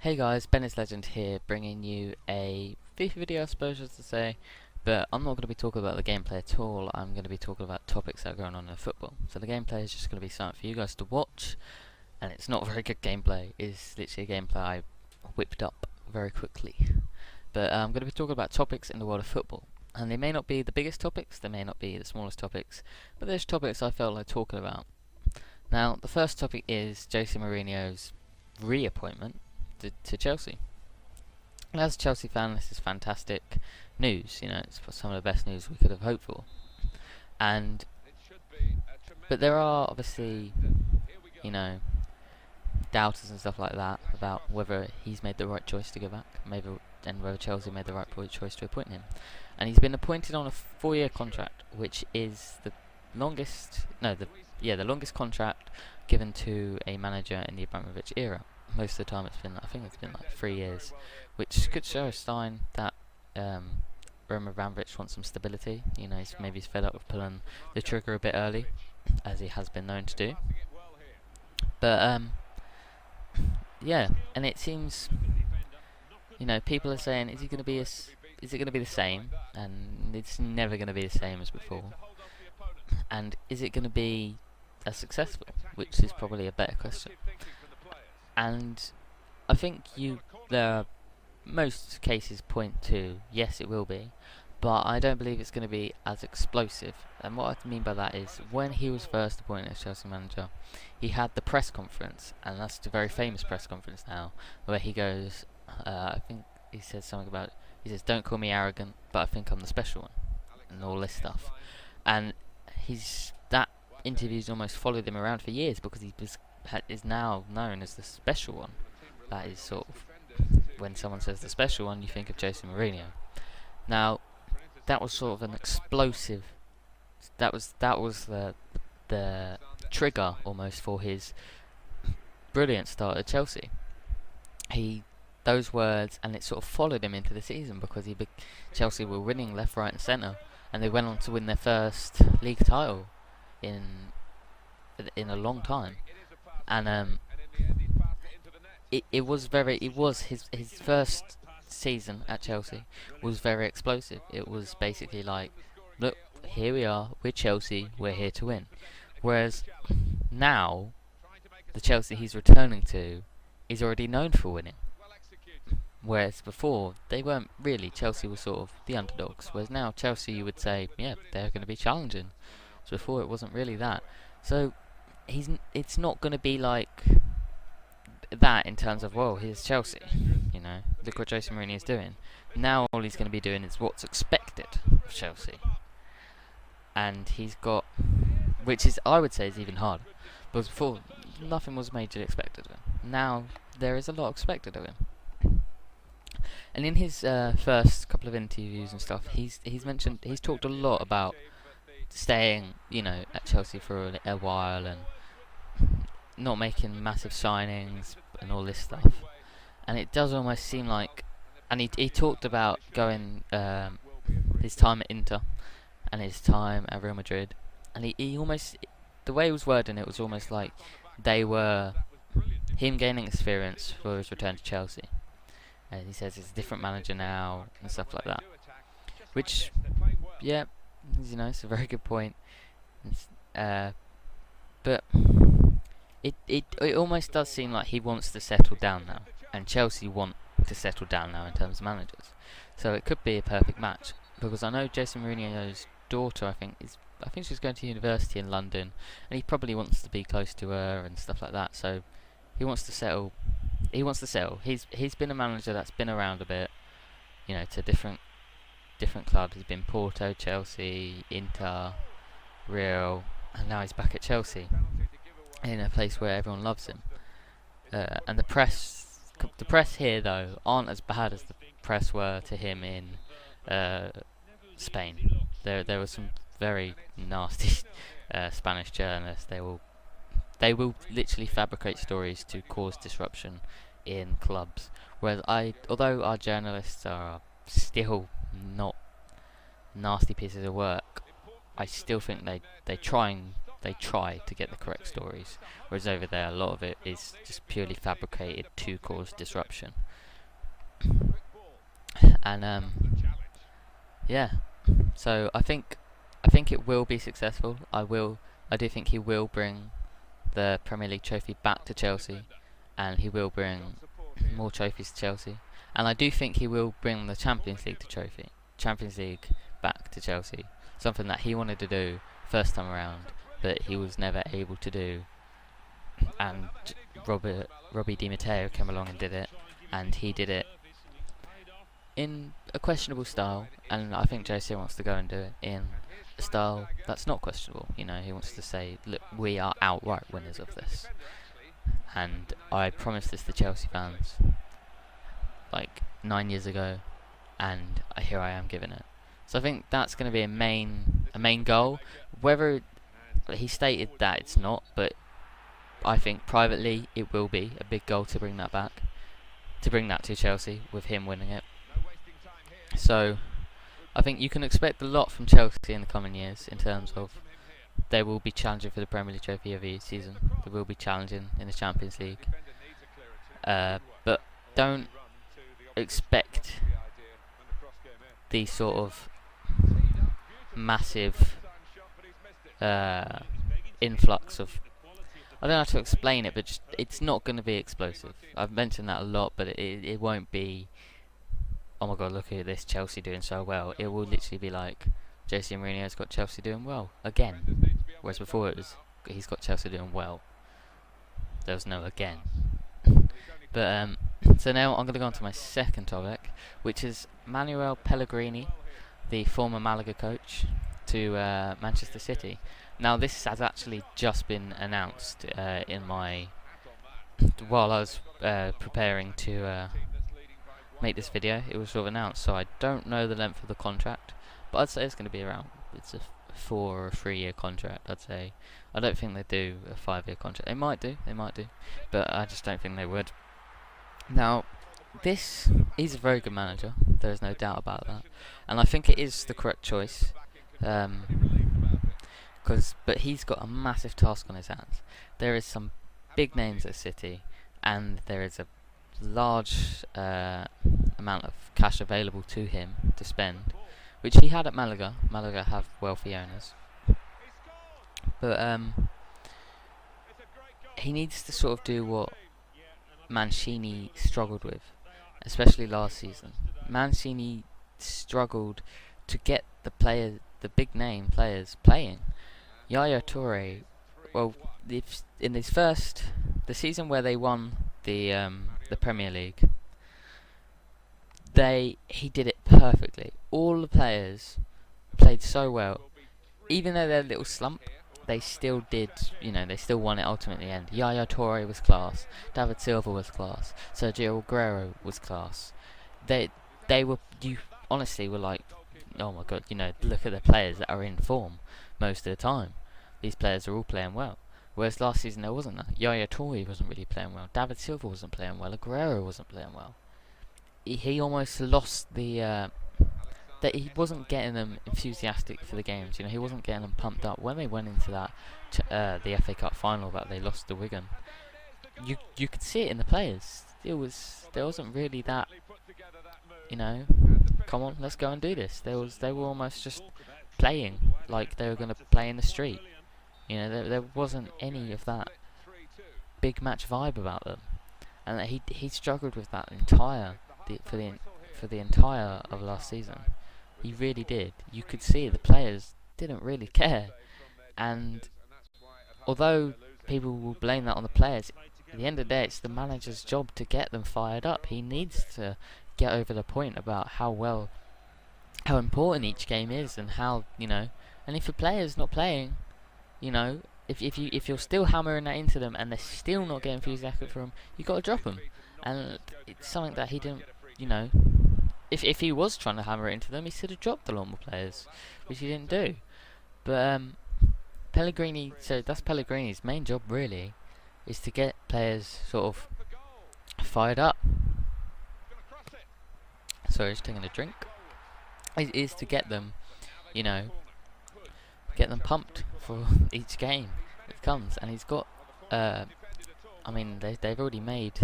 Hey guys, Ben is Legend here, bringing you a FIFA video, I suppose to say, but I'm not going to be talking about the gameplay at all. I'm going to be talking about topics that are going on in football. So the gameplay is just going to be something for you guys to watch, and it's not very good gameplay. It's literally a gameplay I whipped up very quickly. But I'm going to be talking about topics in the world of football, and they may not be the biggest topics, they may not be the smallest topics, but there's topics I felt like talking about. Now, the first topic is Jose Mourinho's reappointment to Chelsea. And as a Chelsea fan, this is fantastic news. You know, it's some of the best news we could have hoped for. And but there are obviously, you know, doubters and stuff like that about whether he's made the right choice to go back, maybe, and whether Chelsea made the right choice to appoint him. And he's been appointed on a 4-year contract, which is the longest, the longest contract given to a manager in the Abramovich era. Most of the time I think it's been like 3 years, which could show a sign that Roman Abramovich wants some stability. You know, maybe he's fed up with pulling the trigger a bit early, as he has been known to do. But yeah, and it seems, you know, people are saying, is it going to be the same? And it's never going to be the same as before. And is it going to be as successful? Which is probably a better question. And I think most cases point to yes, it will be, but I don't believe it's going to be as explosive. And what I mean by that is, when he was first appointed as Chelsea manager, he had the press conference, and that's the very famous press conference now, where he goes, I think he says something about, he says, "Don't call me arrogant, but I think I'm the special one," and all this stuff. And that interview's almost followed him around for years, because is now known as the special one. That is sort of, when someone says the special one, you think of Jose Mourinho. Now, that was sort of an explosive. That was the trigger almost for his brilliant start at Chelsea. Those words, and it sort of followed him into the season, because Chelsea were winning left, right, and centre, and they went on to win their first league title in a long time. And it was his first season at Chelsea was very explosive. It was basically like, look, here we are, we're Chelsea, we're here to win. Whereas now, the Chelsea he's returning to is already known for winning. Whereas before, they weren't really. Chelsea was sort of the underdogs. Whereas now, Chelsea, you would say, yeah, they're going to be challenging. So before, it wasn't really that. So it's not going to be like that in terms of, well, here's Chelsea, you know, look what Jose Mourinho is doing. Now all he's going to be doing is what's expected of Chelsea, and he's got, which is, I would say, is even harder, because before nothing was majorly expected of him. Now there is a lot expected of him. And in his first couple of interviews and stuff, he's talked a lot about staying, you know, at Chelsea for a while, and not making massive signings and all this stuff. And it does almost seem like, and he talked about going his time at Inter and his time at Real Madrid, and he almost, the way he was wording it was almost like they were him gaining experience for his return to Chelsea. And he says he's a different manager now and stuff like that, which, yeah, you know, it's a very good point. But it almost does seem like he wants to settle down now, and Chelsea want to settle down now in terms of managers. So it could be a perfect match, because I know Jose Mourinho's daughter, I think she's going to university in London, and he probably wants to be close to her and stuff like that. So he wants to settle. He's been a manager that's been around a bit, you know, to different clubs. He's been Porto, Chelsea, Inter, Real, and now he's back at Chelsea, in a place where everyone loves him. And the press here, though, aren't as bad as the press were to him in Spain. There were some very nasty Spanish journalists. They will literally fabricate stories to cause disruption in clubs. Whereas although our journalists are still not nasty pieces of work, I still think they try they try to get the correct stories, whereas over there a lot of it is just purely fabricated to cause disruption. And yeah, so I think it will be successful. I do think he will bring the Premier League trophy back to Chelsea, and he will bring more trophies to Chelsea. And I do think he will bring the Champions League back to Chelsea. Something that he wanted to do first time around, but he was never able to do. And Robbie Di Matteo came along and did it, and he did it in a questionable style. And I think Jose wants to go and do it in a style that's not questionable. You know, he wants to say, look, we are outright winners of this. And I promised this to Chelsea fans like 9 years ago, and here I am giving it. So I think that's going to be a main goal. Whether he stated that it's not, but I think privately it will be a big goal to bring that back, to bring that to Chelsea with him winning it. So I think you can expect a lot from Chelsea in the coming years in terms of they will be challenging for the Premier League trophy every season. They will be challenging in the Champions League. But don't expect these sort of massive influx of... I don't know how to explain it, but just, it's not going to be explosive. I've mentioned that a lot, but it won't be, oh my god, look at this, Chelsea doing so well. It will literally be like, Jose Mourinho's got Chelsea doing well again. Whereas before it was, he's got Chelsea doing well. There was no again. But so now I'm going to go on to my second topic, which is Manuel Pellegrini, the former Malaga coach, to Manchester City. Now this has actually just been announced while I was preparing to make this video. It was sort of announced, so I don't know the length of the contract, but I'd say it's going to be around, it's a 4 or 3 year contract, I'd say. I don't think they do a 5-year contract. They might do, but I just don't think they would. Now, he's a very good manager, there is no doubt about that, and I think it is the correct choice, but he's got a massive task on his hands. There is some big names at City, and there is a large amount of cash available to him to spend, which he had at Malaga. Malaga have wealthy owners, but he needs to sort of do what Mancini struggled with, especially last season. Mancini struggled to get the big name players playing. Yaya Toure, well, in the season where they won the Premier League, he did it perfectly. All the players played so well, even though they're a little slump. They still did, they still won it ultimately in the end. Yaya Toure was class, David Silva was class, Sergio Aguero was class. They you honestly were like, oh my god, look at the players that are in form most of the time. These players are all playing well. Whereas last season there wasn't that. Yaya Toure wasn't really playing well, David Silva wasn't playing well, Aguero wasn't playing well. He almost lost that he wasn't getting them enthusiastic for the games. He wasn't getting them pumped up when they went into that the FA Cup final that they lost to Wigan. You could see it in the players. There wasn't really that, come on, let's go and do this. They were almost just playing like they were going to play in the street. There wasn't any of that big match vibe about them, and he struggled with that for the entire of last season. He really did. You could see the players didn't really care, and although people will blame that on the players, at the end of the day it's the manager's job to get them fired up. He needs to get over the point about how important each game is, and how, and if the player's not playing, if you're still hammering that into them and they're still not getting enthusiastic for them, you got to drop them. And it's something that he didn't, if he was trying to hammer it into them, he should have dropped the normal players, which he didn't do. But Pellegrini, so that's Pellegrini's main job really, is to get players sort of fired up. Sorry, just taking a drink. Is to get them, get them pumped for each game that comes. And he's got, I mean, they've already made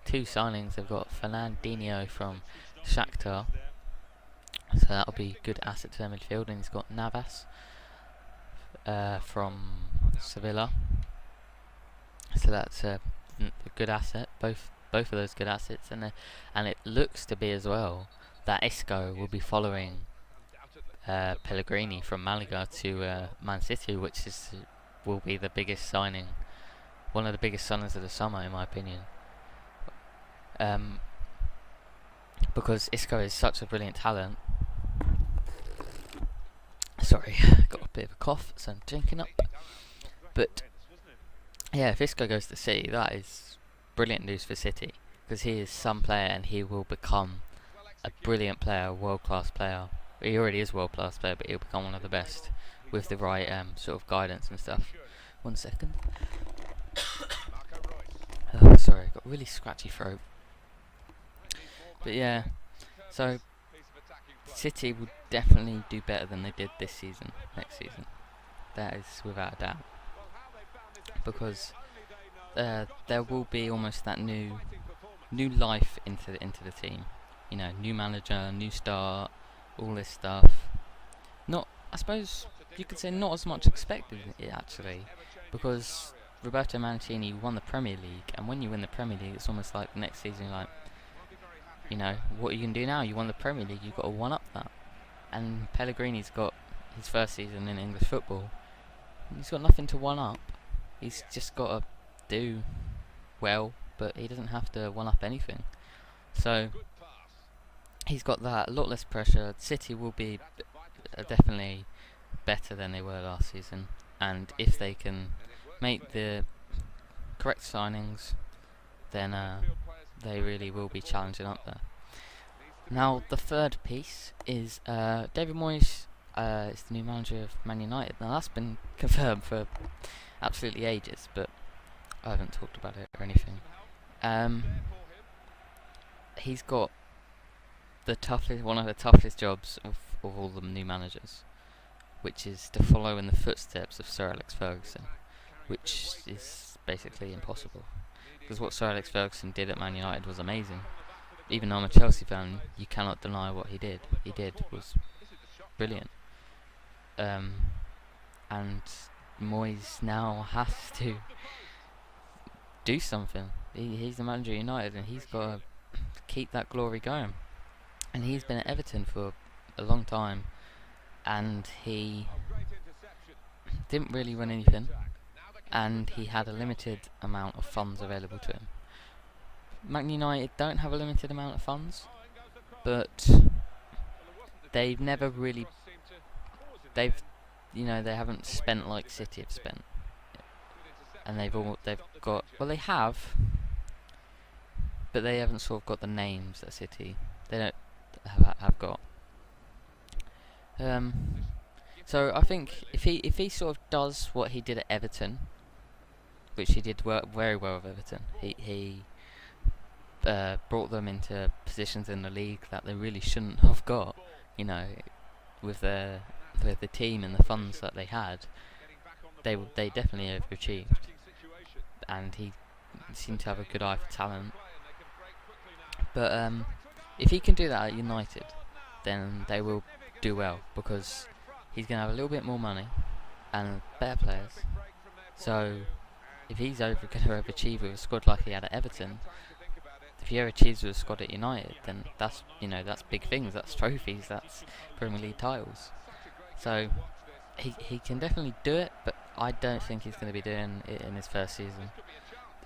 2 signings. They've got Fernandinho from Shakhtar, so that'll be a good asset to their midfield, and he's got Navas from Sevilla, so that's a good asset. Both of those good assets, and it looks to be as well that Isco will be following Pellegrini from Malaga to Man City, which will be the biggest signing, one of the biggest signings of the summer, in my opinion. Because Isco is such a brilliant talent. Sorry, got a bit of a cough, so I'm drinking up. But yeah, if Isco goes to City, that is brilliant news for City, because he is some player and he will become a brilliant player, a world-class player. He already is a world-class player, but he'll become one of the best with the right sort of guidance and stuff. 1 second. Oh, sorry, I got a really scratchy throat. But yeah, so City will definitely do better than they did this season, next season. That is without a doubt. Because there will be almost that new life into the team. You know, new manager, new start, all this stuff. I suppose you could say not as much expected actually, because Roberto Mancini won the Premier League, and when you win the Premier League, it's almost like the next season you're like, you know, what are you going to do now? You won the Premier League, you've got to one-up that. And Pellegrini's got his first season in English football. He's got nothing to one-up. He's just got to do well, but he doesn't have to one-up anything. So he's got that, a lot less pressure. City will be definitely better than they were last season, and if they can make the correct signings, then they really will be challenging up there. Now the third piece is David Moyes is the new manager of Man United. Now that's been confirmed for absolutely ages, but I haven't talked about it or anything. He's got one of the toughest jobs of all the new managers, which is to follow in the footsteps of Sir Alex Ferguson, which is basically impossible. Because what Sir Alex Ferguson did at Man United was amazing. Even though I'm a Chelsea fan, you cannot deny what he did. Was brilliant. And Moyes now has to do something. He's the manager of United, and he's got to keep that glory going. And he's been at Everton for a long time, and he didn't really win anything, and he had a limited amount of funds available to him. Man United don't have a limited amount of funds, but they've never really, they haven't spent like City have spent, and they've got, well, they have, but they haven't sort of got the names that City they don't have got. So I think if he sort of does what he did at Everton, which he did very well with Everton, he brought them into positions in the league that they really shouldn't have got. You know, with the team and the funds that they had, they definitely overachieved, and he seemed to have a good eye for talent. But if he can do that at United, then they will do well, because he's going to have a little bit more money and better players. So if he's going to overachieve with a squad like he had at Everton, if he overachieves with a squad at United, then that's big things, that's trophies, that's Premier League titles. So he can definitely do it, but I don't think he's going to be doing it in his first season.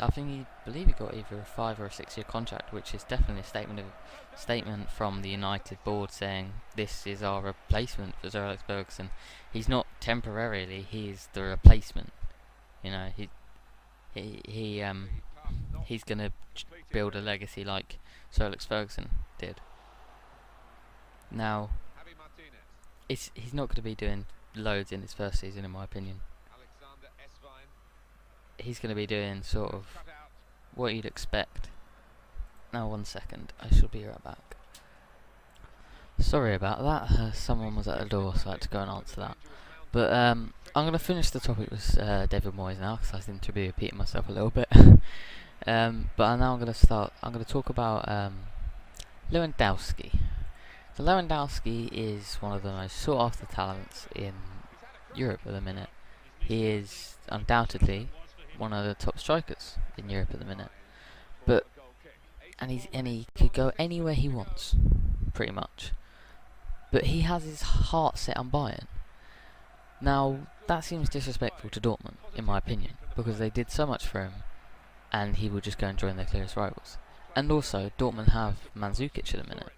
I believe he got either a 5 or a 6 year contract, which is definitely a statement from the United board saying this is our replacement for Sir Alex Ferguson. He's not temporarily; he is the replacement. You know, he's gonna build a legacy like Sir Alex Ferguson did. Now, he's not going to be doing loads in his first season, in my opinion. He's going to be doing sort of what you'd expect. Now 1 second, I shall be right back. Sorry about that, someone was at the door, so I had to go and answer that. But I'm going to finish the topic with David Moyes now, because I seem to be repeating myself a little bit. But now I'm going to start. I'm going to talk about Lewandowski. So Lewandowski is one of the most sought after talents in Europe at the minute. He is undoubtedly one of the top strikers in Europe at the minute. But he could go anywhere he wants, pretty much. But he has his heart set on Bayern. Now that seems disrespectful to Dortmund, in my opinion, because they did so much for him, and he would just go and join their clearest rivals. And also, Dortmund have Mandzukic at the minute.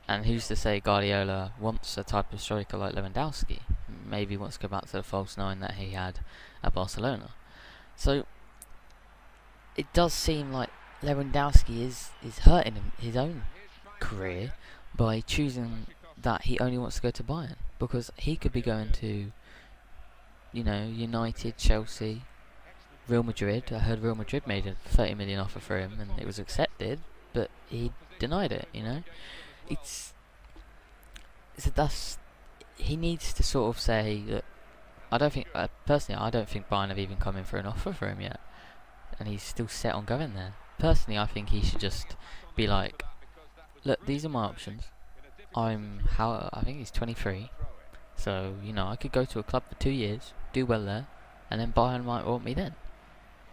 And who's to say Guardiola wants a type of striker like Lewandowski? Maybe he wants to go back to the false nine that he had at Barcelona. So it does seem like Lewandowski is hurting his own career by choosing that he only wants to go to Bayern, because he could be going to, United, Chelsea, Real Madrid. I heard Real Madrid made a 30 million offer for him and it was accepted, but he denied it. He needs to sort of say that. I don't think personally, I don't think Bayern have even come in for an offer for him yet, and he's still set on going there. Personally, I think he should just be like, look, these are my options. I think he's 23, so I could go to a club for 2 years, do well there, and then Bayern might want me then.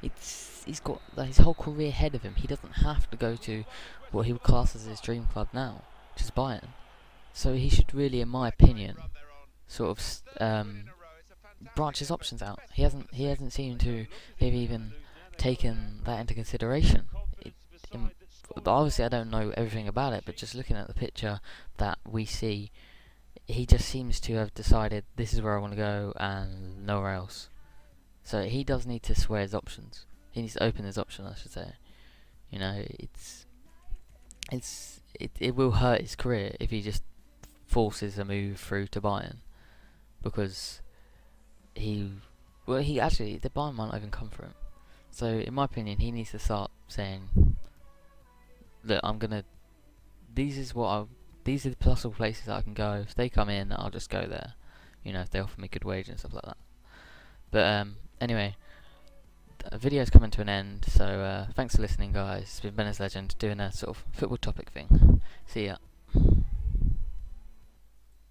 He's got his whole career ahead of him. He doesn't have to go to what he would class as his dream club now, which is Bayern. So he should really, in my opinion, sort of branch his options out. He hasn't seemed to have even taken that into consideration. Obviously, I don't know everything about it, but just looking at the picture that we see, he just seems to have decided this is where I want to go and nowhere else. So he does need to swear his options. He needs to open his options, I should say. It will hurt his career if he just forces a move through to Bayern, because the Bayern might not even come for him. So in my opinion, he needs to start saying, look, these are the possible places I can go. If they come in, I'll just go there. If they offer me good wage and stuff like that. But anyway, the video's coming to an end, so thanks for listening, guys. It's been Ben as Legend doing a sort of football topic thing. See ya.